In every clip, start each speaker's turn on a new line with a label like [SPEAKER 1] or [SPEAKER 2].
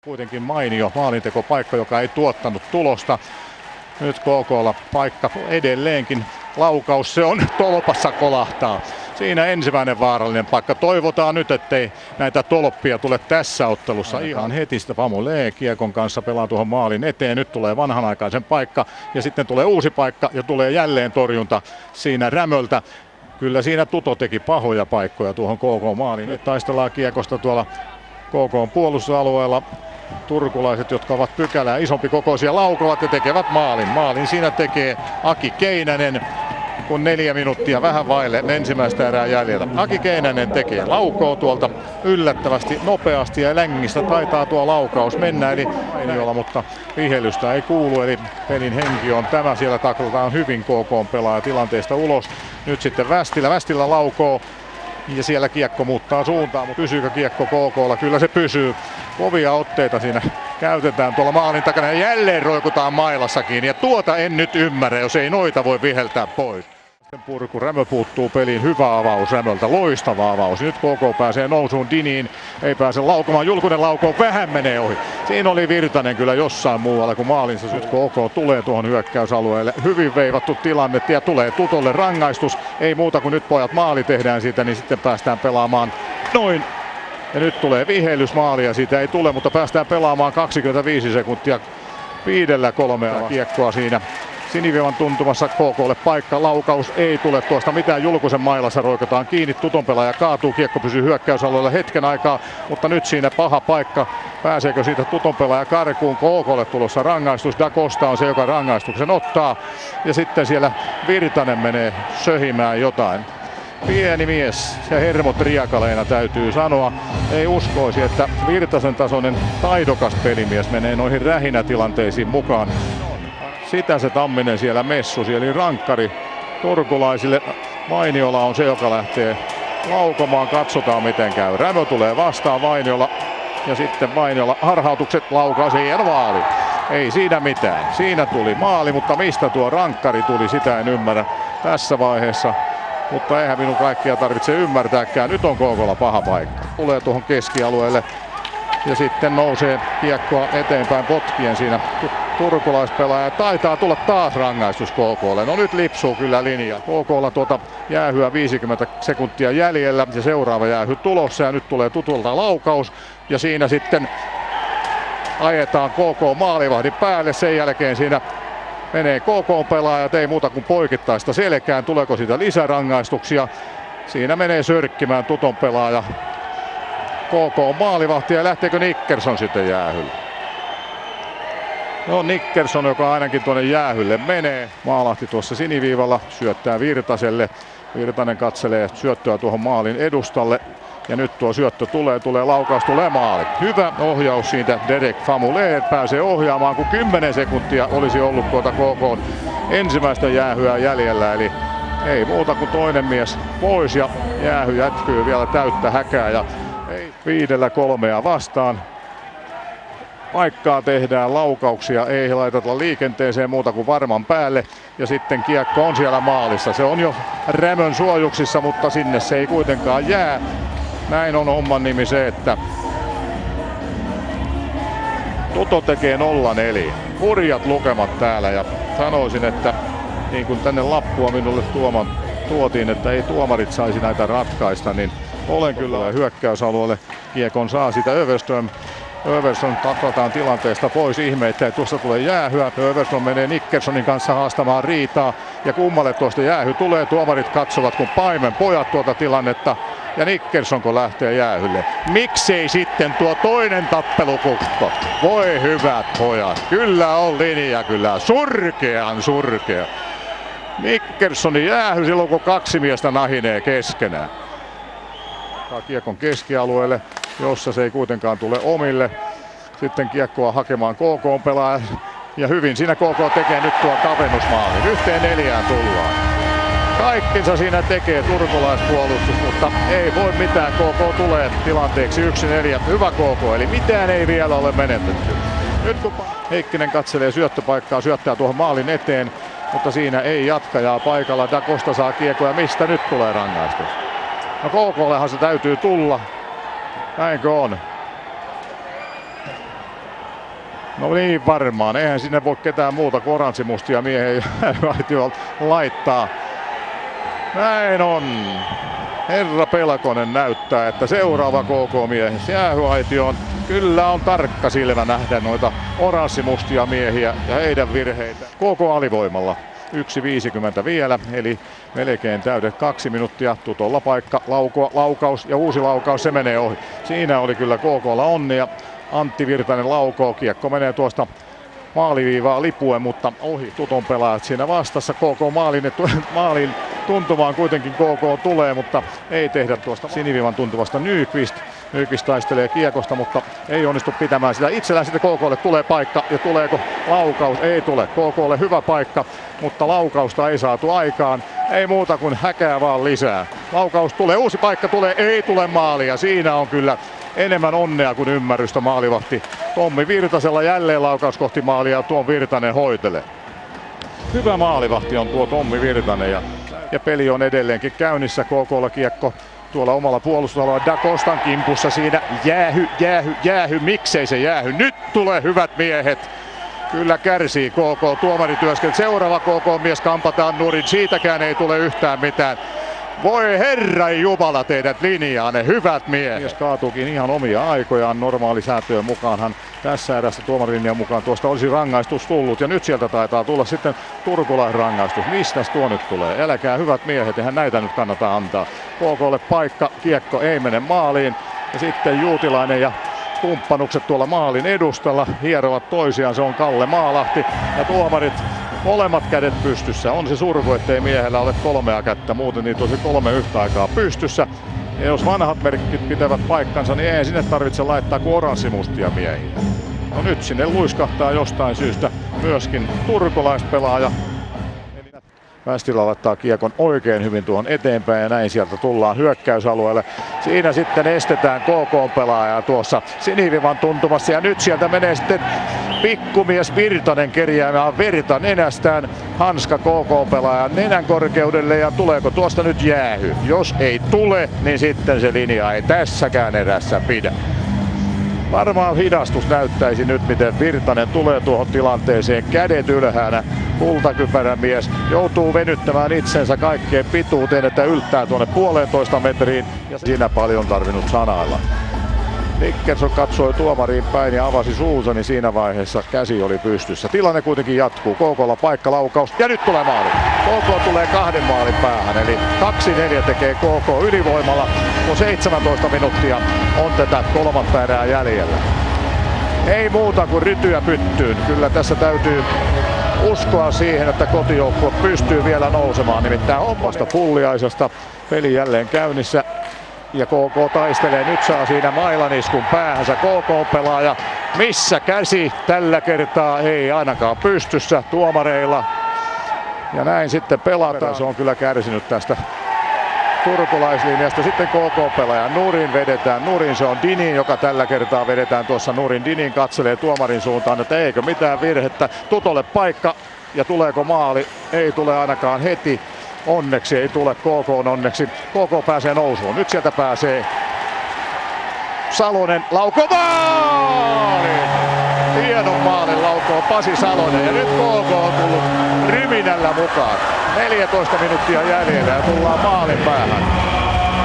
[SPEAKER 1] Kuitenkin mainio maalintekopaikka, joka ei tuottanut tulosta. Nyt KK:lla paikka edelleenkin. Laukaus, se on tolpassa, kolahtaa. Siinä ensimmäinen vaarallinen paikka. Toivotaan nyt, ettei näitä tolppia tule tässä ottelussa. Ihan heti sitä Famulé kiekon kanssa pelaa tuohon maalin eteen. Nyt tulee vanhanaikaisen paikka ja sitten tulee uusi paikka ja tulee jälleen torjunta siinä Rämöltä. Kyllä siinä Tuto teki pahoja paikkoja tuohon KK-maaliin. Nyt taistellaan kiekosta tuolla KK:n puolustusalueella. Turkulaiset, jotka ovat pykälää isompi kokoisia, laukovat ja tekevät maalin. Maalin siinä tekee Aki Keinänen, kun 4 minuuttia vähän vaille ensimmäistä erää jäljellä. Aki Keinänen tekee laukoo tuolta yllättävästi, nopeasti ja längistä taitaa tuo laukaus mennä. Eli mutta vihelystä ei kuulu, eli pelin henki on tämä. Siellä taklataan hyvin KK-pelaaja tilanteesta ulos. Nyt sitten Västilä laukoo. Ja siellä kiekko muuttaa suuntaan, mutta pysyykö kiekko KK:lla? Kyllä se pysyy. Kovia otteita siinä käytetään tuolla maalin takana ja jälleen roikutaan mailassakin. Ja tuota en nyt ymmärrä, jos ei noita voi viheltää pois. Purku, Rämö puuttuu peliin, hyvä avaus Rämöltä, loistava avaus. Nyt KK pääsee nousuun, Diniin ei pääse laukomaan, Julkunen laukoo, vähän menee ohi. Siinä oli Virtanen kyllä jossain muualla kuin maalinsa. Nyt KK tulee tuohon hyökkäysalueelle, hyvin veivattu tilanne ja tulee Tutolle rangaistus. Ei muuta kuin nyt pojat maali tehdään siitä, niin sitten päästään pelaamaan noin. Ja nyt tulee vihellys, maalia siitä ei tule, mutta päästään pelaamaan 25 sekuntia 5-3 kiekkoa siinä. Siniviivan tuntumassa KK:lle paikka, laukaus ei tule tuosta mitään, Julkusen mailassa roikotaan kiinni, Tuton pelaaja kaatuu, kiekko pysyy hyökkäysalueella hetken aikaa, mutta nyt siinä paha paikka, pääseekö siitä Tuton pelaaja karkuun, KK:lle tulossa rangaistus, Da Costa on se, joka rangaistuksen ottaa, ja sitten siellä Virtanen menee söhimään jotain. Pieni mies ja hermot riakaleina täytyy sanoa. Ei uskoisi, että Virtasen tasoinen taidokas pelimies menee noihin rähinätilanteisiin mukaan. Sitä se Tamminen siellä messusi, eli rankkari turkulaisille. Vainiola on se, joka lähtee laukomaan. Katsotaan miten käy. Rämö tulee vastaan Vainiola ja sitten Vainiola harhautukset laukaisee ja maali. Ei siinä mitään. Siinä tuli maali, mutta mistä tuo rankkari tuli, sitä en ymmärrä tässä vaiheessa. Mutta eihän minun kaikkia tarvitse ymmärtääkään. Nyt on KK:lla paha paikka. Tulee tuohon keskialueelle ja sitten nousee kiekkoa eteenpäin potkien siinä. Turkulaispelaaja taitaa tulla taas rangaistus KK:lle. No nyt lipsuu kyllä linja. KK:lla tuota jäähyä 50 sekuntia jäljellä ja seuraava jäähy tulossa ja nyt tulee Tutulta laukaus ja siinä sitten ajetaan KK maalivahdin päälle. Sen jälkeen siinä menee KK-pelaajat, ei muuta kuin poikittaista selkään. Tuleeko siitä lisärangaistuksia? Siinä menee sörkkimään Tuton pelaaja KK maalivahti ja lähteekö Nickerson sitten jäähylle? No Nickerson, joka ainakin tuonne jäähylle menee. Maalahti tuossa siniviivalla, syöttää Virtaselle. Virtanen katselee syöttöä tuohon maalin edustalle. Ja nyt tuo syöttö tulee laukaus, tulee maali. Hyvä ohjaus siitä, Derek Famulé pääsee ohjaamaan, kun 10 sekuntia olisi ollut tuota KK ensimmäistä jäähyä jäljellä. Eli ei muuta kuin toinen mies pois ja jäähy jätkyy vielä täyttä häkää. Ja 5-3 vastaan. Paikkaa tehdään, laukauksia ei laiteta liikenteeseen muuta kuin varman päälle. Ja sitten kiekko on siellä maalissa. Se on jo Rämön suojuksissa, mutta sinne se ei kuitenkaan jää. Näin on homman nimi se, että Tuto tekee 0-4. Hurjat lukemat täällä ja sanoisin, että niin kuin tänne lappua minulle tuotiin, että ei tuomarit saisi näitä ratkaista, niin olen kyllä hyökkäysalueelle. Kiekon saa sitä Överström taklataan tilanteesta pois, ihmeitä, että tuosta tulee jäähyä. Överström menee Nickersonin kanssa haastamaan riitaa ja kummalle tuosta jäähy tulee. Tuomarit katsovat kun Paimen pojat tuota tilannetta ja Nickersonko lähtee jäähylle. Miksei sitten tuo toinen tappelukukko? Voi hyvät pojat, kyllä on linja kyllä, surkea. Nickersonin jäähy silloin kun kaksi miestä nahinee keskenään. Kiekon keskialueelle, jossa se ei kuitenkaan tule omille. Sitten kiekkoa hakemaan KK-pelaaja. Ja hyvin siinä KK tekee nyt tuo kavennusmaali. 1-4 tullaan. Kaikkinsa siinä tekee turkulaispuolustus, mutta ei voi mitään. KK tulee tilanteeksi 1-4. Hyvä KK, eli mitään ei vielä ole menetetty. Nyt kun Heikkinen katselee syöttöpaikkaa, syöttää tuohon maalin eteen, mutta siinä ei jatkajaa paikalla. Da Costa saa kiekkoa ja mistä nyt tulee rangaistus? No KK:llehan se täytyy tulla. Näinkö on? No niin varmaan, eihän sinne voi ketään muuta kuin oranssimustia miehiä laittaa. Näin on. Herra Pelkonen näyttää, että seuraava KK-mies jäähyaitioon. Kyllä on tarkka silmä nähdä noita oranssimustia miehiä ja heidän virheitä. KK alivoimalla. 1.50 vielä, eli melkein täydet 2 minuuttia. Tutolla paikka, laukaus ja uusi laukaus, se menee ohi. Siinä oli kyllä KK:lla onnia. Antti Virtanen laukoo, kiekko menee tuosta maaliviivaa lipuen, mutta ohi. Tuton pelaajat siinä vastassa. KK maaliin tuntumaan kuitenkin KK tulee, mutta ei tehdä tuosta siniviivan tuntuvasta Nyqvist. Nyqvist taistelee kiekosta, mutta ei onnistu pitämään sitä. Itsellään sitten KK:lle tulee paikka ja tuleeko laukaus? Ei tule. KK:lle hyvä paikka, mutta laukausta ei saatu aikaan. Ei muuta kuin häkää vaan lisää. Laukaus tulee, uusi paikka tulee, ei tule maalia. Siinä on kyllä enemmän onnea kuin ymmärrystä maalivahti Tommi Virtasella. Jälleen laukaus kohti maalia, tuon Virtanen hoitelee. Hyvä maalivahti on tuo Tommi Virtanen ja peli on edelleenkin käynnissä. KK:lla kiekko tuolla omalla puolustusalueella Da Costan kimpussa siinä. Jäähy, miksei se jäähy? Nyt tulee hyvät miehet. Kyllä kärsii KK tuomarityöskentely. Seuraava KK-mies kampataan nurin, siitäkään ei tule yhtään mitään. Voi herran jumala teidät linjaanne, hyvät miehet. Mies kaatuukin ihan omia aikojaan normaalisääntöjen mukaanhan. Tässä erässä tuomarilinjan mukaan tuosta olisi rangaistus tullut ja nyt sieltä taitaa tulla sitten turkulaisrangaistus. Mistäs tuo nyt tulee? Älkää hyvät miehet, eihän näitä nyt kannata antaa. KK:lle paikka, kiekko ei mene maaliin ja sitten Juutilainen ja kumppanukset tuolla maalin edustalla hierovat toisiaan. Se on Kalle Maalahti ja tuomarit molemmat kädet pystyssä. On se surku, ettei miehellä ole 3 kättä, muuten niitä olisi 3 yhtä aikaa pystyssä. Ja jos vanhat merkit pitävät paikkansa, niin ei sinne tarvitse laittaa kuin oranssimustia miehiä. No nyt sinne luiskahtaa jostain syystä myöskin turkulaispelaaja. Västilä laittaa kiekon oikein hyvin tuohon eteenpäin ja näin sieltä tullaan hyökkäysalueelle. Siinä sitten estetään KK-pelaajaa tuossa sinivivan tuntumassa ja nyt sieltä menee sitten pikkumies Virtanen kerjäämään verta nenästään. Hanska KK-pelaajan nenän korkeudelle ja tuleeko tuosta nyt jäähy? Jos ei tule, niin sitten se linja ei tässäkään erässä pidä. Varmaan hidastus näyttäisi nyt, miten Virtanen tulee tuohon tilanteeseen. Kädet ylhäänä. Kultakypärän mies joutuu venyttämään itsensä kaikkeen pituuteen, että yltää tuonne 1,5 metriin. Ja siinä paljon tarvinnut sanailla. Nickerson katsoi tuomariin päin ja avasi suunsa, niin siinä vaiheessa käsi oli pystyssä. Tilanne kuitenkin jatkuu. KK:lla paikka, laukaus ja nyt tulee maali. KK tulee 2 maalin päähän, eli 2-4 tekee KK ylivoimalla, kun 17 minuuttia on tätä 3. erää jäljellä. Ei muuta kuin rytyä pyttyyn. Kyllä tässä täytyy uskoa siihen, että kotijoukkue pystyy vielä nousemaan. Nimittäin hommasta Pulliaisesta. Peli jälleen käynnissä. Ja KK taistelee, nyt saa siinä mailaniskun päähänsä KK-pelaaja. Missä käsi tällä kertaa? Ei ainakaan pystyssä tuomareilla. Ja näin sitten pelataan. Se on kyllä kärsinyt tästä turkulaislinjasta. Sitten KK-pelaaja nurin vedetään. Nurin se on Dinin, joka tällä kertaa vedetään tuossa nurin. Dinin katselee tuomarin suuntaan, että eikö mitään virhettä. Tutolle paikka ja tuleeko maali? Ei tule ainakaan heti. Onneksi ei tule KK onneksi. KK pääsee nousuun. Nyt sieltä pääsee Salonen. Lauko maali! Hienon maalin laukoo Pasi Salonen. Ja nyt KK on tullut ryminällä mukaan. 14 minuuttia jäljellä ja tullaan maalin päähän.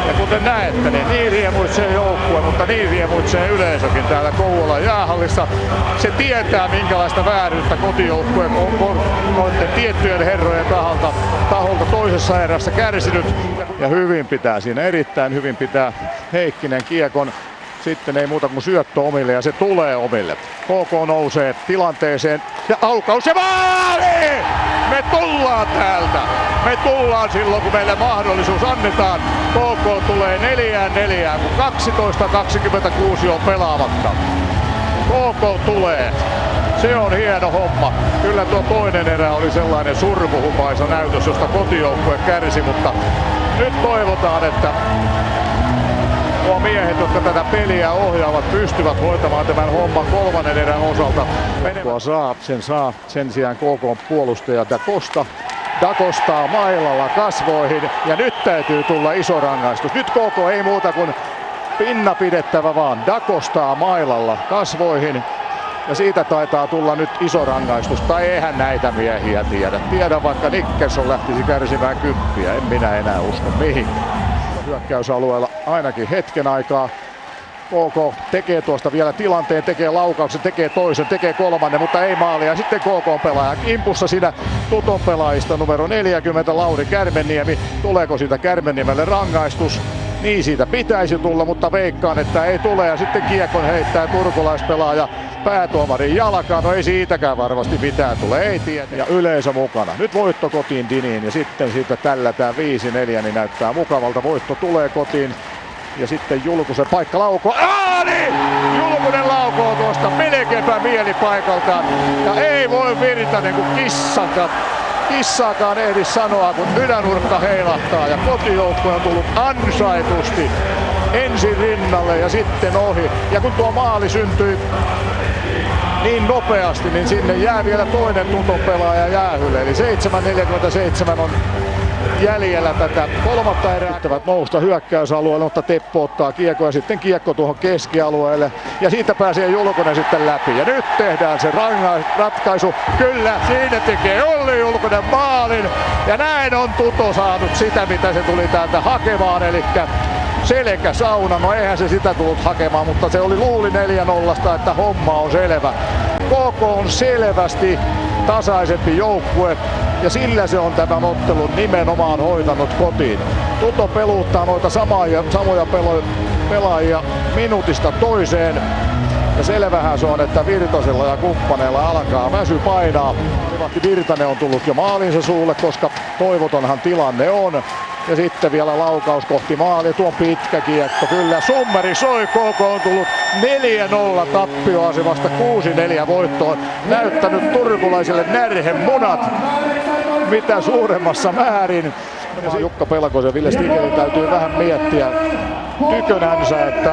[SPEAKER 1] Ja kuten näette, niin riemuitsee joukkue, mutta niin riemuitsee yleisökin täällä Kouvolan jäähallissa. Se tietää, minkälaista vääryyttä kotijoukkue on noiden tiettyjen herrojen taholta toisessa erässä kärsinyt. Ja hyvin pitää siinä, erittäin hyvin pitää Heikkinen kiekon. Sitten ei muuta kuin syöttö omille ja se tulee omille. KK nousee tilanteeseen ja aukaus ja maali! Me tullaan täältä! Me tullaan silloin, kun meille mahdollisuus annetaan. KK tulee 4-4, kun 12.26 on pelaamatta. KK tulee. Se on hieno homma. Kyllä tuo toinen erä oli sellainen surkuhupaisa näytös, josta kotijoukkue kärsi, mutta nyt toivotaan, että nuo miehet, jotka tätä peliä ohjaavat, pystyvät hoitamaan tämän homman 3. erän osalta. Sen saa sen sijaan KK puolustaja Da Costa. Da Costaa mailalla kasvoihin ja nyt täytyy tulla iso rangaistus. Nyt KK ei muuta kuin pinna pidettävä vaan. Da Costaa mailalla kasvoihin Ja siitä taitaa tulla nyt iso rangaistus, tai eihän näitä miehiä tiedä. Tiedä vaikka Nickerson lähtisi kärsimään 10, en minä enää usko mihinkään. Hyökkäysalueella ainakin hetken aikaa. KK tekee tuosta vielä tilanteen, tekee laukauksen, tekee toisen, tekee kolmannen, mutta ei maalia. Sitten KK pelaaja impussa siinä Tuton pelaajista numero 40, Lauri Kärmenniemi. Tuleeko siitä Kärmenniemelle rangaistus? Niin siitä pitäisi tulla, mutta veikkaan, että ei tule. Ja sitten kiekon heittää turkulaispelaaja päätuomarin jalkaan. No ei siitäkään varmasti mitään tule, ei tiedä. Ja yleisö mukana. Nyt voitto kotiin Diniin ja sitten siitä tällätään 5-4, niin näyttää mukavalta. Voitto tulee kotiin. Ja sitten Julkusen paikka laukoo. Niin! Julkunen laukoo tuosta melkeinpä mielipaikaltaan. Ja ei voi Virtanen kuin kissaakaan ehdi sanoa, kun ylänurkka heilahtaa. Ja kotijoukkue on tullut ansaitusti ensin rinnalle ja sitten ohi. Ja kun tuo maali syntyi niin nopeasti, niin sinne jää vielä toinen Tuton pelaaja jäähylle. Eli 7.47 on jäljellä tätä kolmatta erää. Yrittävät nousta hyökkäysalueelle, mutta Teppo ottaa kiekko ja sitten kiekko tuohon keskialueelle. Ja siitä pääsee Julkunen sitten läpi. Ja nyt tehdään se ratkaisu. Kyllä, siinä tekee Olli Julkunen maalin. Ja näin on Tuto saanut sitä, mitä se tuli täältä hakemaan. Eli selkäsauna, no eihän se sitä tullut hakemaan, mutta se luuli 4-0, että homma on selvä. KK on selvästi tasaisempi joukkue ja sillä se on tämän ottelun nimenomaan hoitanut kotiin. Tuto peluttaa noita samoja pelaajia minuutista toiseen. Ja selvähän se on, että Virtasella ja kumppaneilla alkaa väsy painaa. Virtanen on tullut jo maalinsa suulle, koska toivotonhan tilanne on. Ja sitten vielä laukaus kohti maalia, tuo pitkä kiekko. Kyllä summeri soi, KK on tullut 4-0 tappioasemasta 6-4 voittoon. Näyttänyt turkulaisille närhemunat mitä suuremmassa määrin. Ja Jukka Pelkosen ja Ville Stigelin täytyy vähän miettiä tykönänsä, että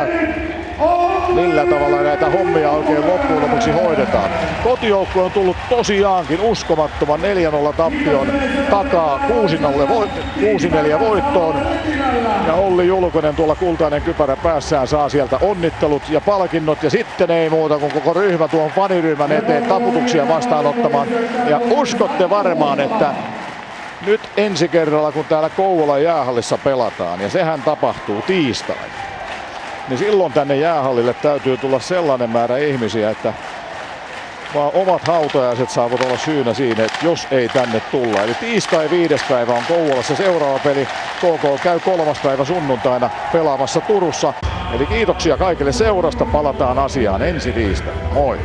[SPEAKER 1] millä tavalla näitä hommia oikein loppujen lopuksi hoidetaan. Kotijoukkue on tullut tosiaankin uskomattoman 4-0 tappion takaa 6-4 voittoon. Ja Olli Julkunen tuolla kultainen kypärä päässään saa sieltä onnittelut ja palkinnot. Ja sitten ei muuta kuin koko ryhmä tuon faniryhmän eteen taputuksia vastaanottamaan. Ja uskotte varmaan, että nyt ensi kerralla kun täällä Kouvolan jäähallissa pelataan, ja sehän tapahtuu tiistaina, niin silloin tänne jäähallille täytyy tulla sellainen määrä ihmisiä, että vaan omat hautajaiset saavat olla syynä siinä, että jos ei tänne tulla. Eli tiistai 5. päivä on Kouvolassa seuraava peli. KK käy 3. päivä sunnuntaina pelaamassa Turussa. Eli kiitoksia kaikille seurasta. Palataan asiaan ensi tiistaina. Moi!